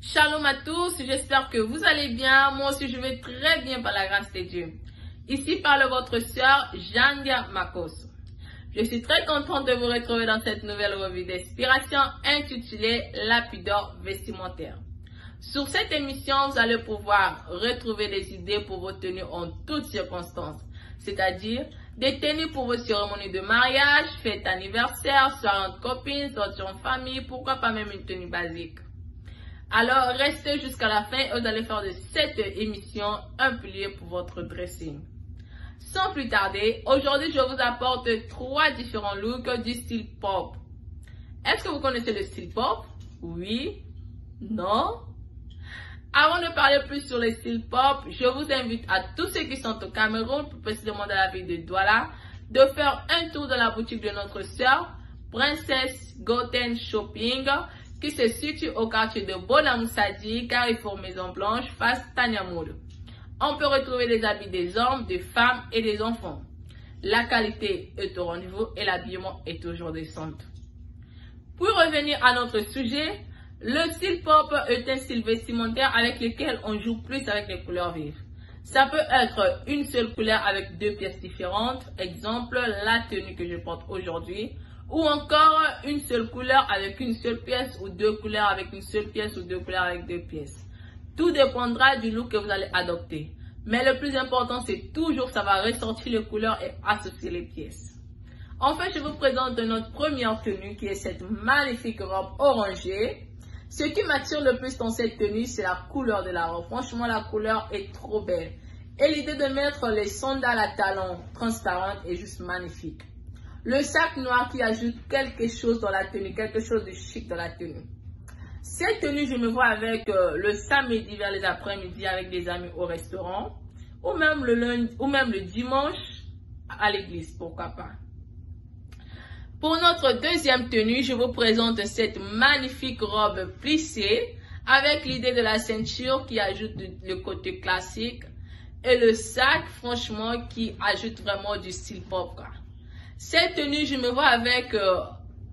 Shalom à tous, j'espère que vous allez bien. Moi aussi, je vais très bien par la grâce de Dieu. Ici parle votre sœur Jandia Makos. Je suis très contente de vous retrouver dans cette nouvelle revue d'inspiration intitulée La pudeur vestimentaire. Sur cette émission, vous allez pouvoir retrouver des idées pour vos tenues en toutes circonstances, c'est-à-dire des tenues pour vos cérémonies de mariage, fêtes anniversaires, soirées entre copines, sorties en famille, pourquoi pas même une tenue basique. Alors, restez jusqu'à la fin et vous allez faire de cette émission un pilier pour votre dressing. Sans plus tarder, aujourd'hui, je vous apporte 3 différents looks du style pop. Est-ce que vous connaissez le style pop? Oui? Non? Avant de parler plus sur le style pop, je vous invite à tous ceux qui sont au Cameroun, plus précisément dans la ville de Douala, de faire un tour dans la boutique de notre sœur, Princess Goten Shopping, qui se situe au quartier de Bonamoussadi, Carrefour Maison Blanche, face Tanyamoud. On peut retrouver les habits des hommes, des femmes et des enfants. La qualité est au rendez-vous et l'habillement est toujours décente. Pour revenir à notre sujet, le style pop est un style vestimentaire avec lequel on joue plus avec les couleurs vives. Ça peut être une seule couleur avec 2 pièces différentes, exemple la tenue que je porte aujourd'hui, ou encore une seule couleur avec une seule pièce ou 2 couleurs avec une seule pièce ou 2 couleurs avec 2 pièces. Tout dépendra du look que vous allez adopter. Mais le plus important, c'est toujours que ça va ressortir les couleurs et associer les pièces. Enfin, je vous présente notre première tenue qui est cette magnifique robe orangée. Ce qui m'attire le plus dans cette tenue, c'est la couleur de la robe. Franchement, la couleur est trop belle. Et l'idée de mettre les sandales à talons transparentes est juste magnifique. Le sac noir qui ajoute quelque chose dans la tenue, quelque chose de chic dans la tenue. Cette tenue, je me vois avec le samedi vers les après-midi avec des amis au restaurant, ou même le lundi, ou même le dimanche à l'église, pourquoi pas. Pour notre deuxième tenue, je vous présente cette magnifique robe plissée avec l'idée de la ceinture qui ajoute le côté classique et le sac, franchement, qui ajoute vraiment du style pop, quoi. Cette tenue, je me vois avec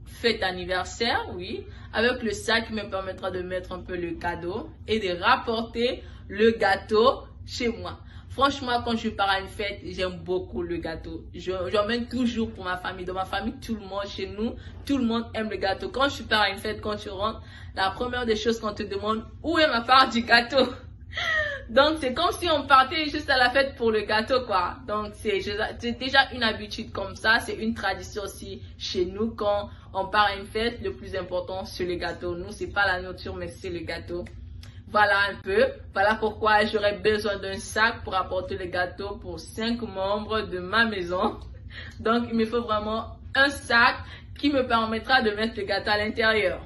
fête anniversaire, oui, avec le sac qui me permettra de mettre un peu le cadeau et de rapporter le gâteau chez moi. Franchement, quand je pars à une fête, j'aime beaucoup le gâteau. J'emmène toujours pour ma famille. Dans ma famille, tout le monde, chez nous, tout le monde aime le gâteau. Quand je pars à une fête, quand tu rentres, la première des choses qu'on te demande, où est ma part du gâteau? Donc, c'est comme si on partait juste à la fête pour le gâteau, quoi. Donc, c'est déjà une habitude comme ça. C'est une tradition aussi chez nous. Quand on part à une fête, le plus important, c'est le gâteau. Nous, c'est pas la nourriture, mais c'est le gâteau. Voilà un peu. Voilà pourquoi j'aurais besoin d'un sac pour apporter le gâteau pour 5 membres de ma maison. Donc, il me faut vraiment un sac qui me permettra de mettre le gâteau à l'intérieur.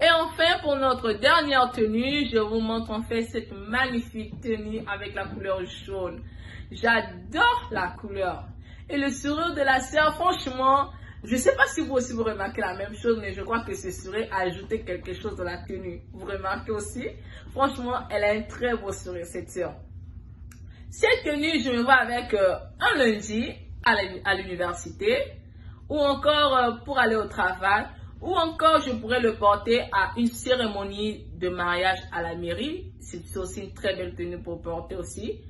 Et enfin, pour notre dernière tenue, je vous montre en fait cette magnifique tenue avec la couleur jaune. J'adore la couleur. Et le sourire de la sœur, franchement, je ne sais pas si vous aussi vous remarquez la même chose, mais je crois que ce sourire a ajouté quelque chose dans la tenue. Vous remarquez aussi? Franchement, elle a un très beau sourire, cette sœur. Cette tenue, je me vois avec un lundi à l'université, ou encore pour aller au travail, ou encore je pourrais le porter à une cérémonie de mariage à la mairie. C'est aussi une très belle tenue pour porter aussi.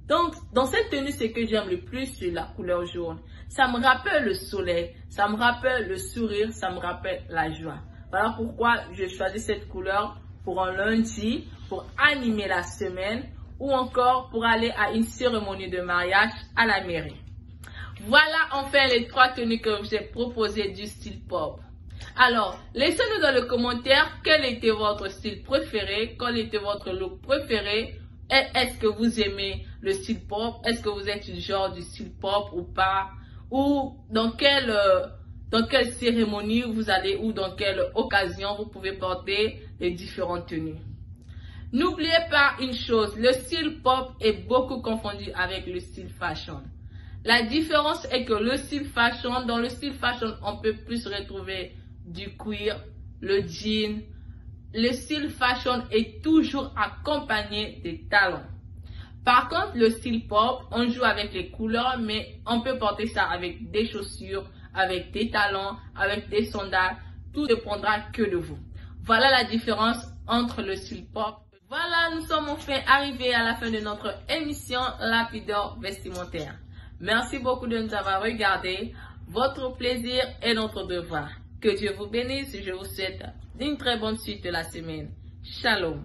Donc, dans cette tenue, ce que j'aime le plus, c'est la couleur jaune. Ça me rappelle le soleil, ça me rappelle le sourire, ça me rappelle la joie. Voilà pourquoi je choisis cette couleur pour un lundi, pour animer la semaine, ou encore pour aller à une cérémonie de mariage à la mairie. Voilà enfin les 3 tenues que j'ai proposées du style pop. Alors, laissez-nous dans les commentaires quel était votre style préféré, quel était votre look préféré. Est-ce que vous aimez le style pop? Est-ce que vous êtes du genre du style pop ou pas? Ou dans quelle cérémonie vous allez ou dans quelle occasion vous pouvez porter les différentes tenues. N'oubliez pas une chose, le style pop est beaucoup confondu avec le style fashion. La différence est que le style fashion, dans le style fashion, on peut plus retrouver du cuir, le jean. Le style fashion est toujours accompagné des talons. Par contre, le style pop, on joue avec les couleurs, mais on peut porter ça avec des chaussures, avec des talons, avec des sandales. Tout dépendra que de vous. Voilà la différence entre le style pop. Voilà, nous sommes enfin arrivés à la fin de notre émission La pudeur vestimentaire. Merci beaucoup de nous avoir regardés. Votre plaisir est notre devoir. Que Dieu vous bénisse. Je vous souhaite une très bonne suite de la semaine. Shalom.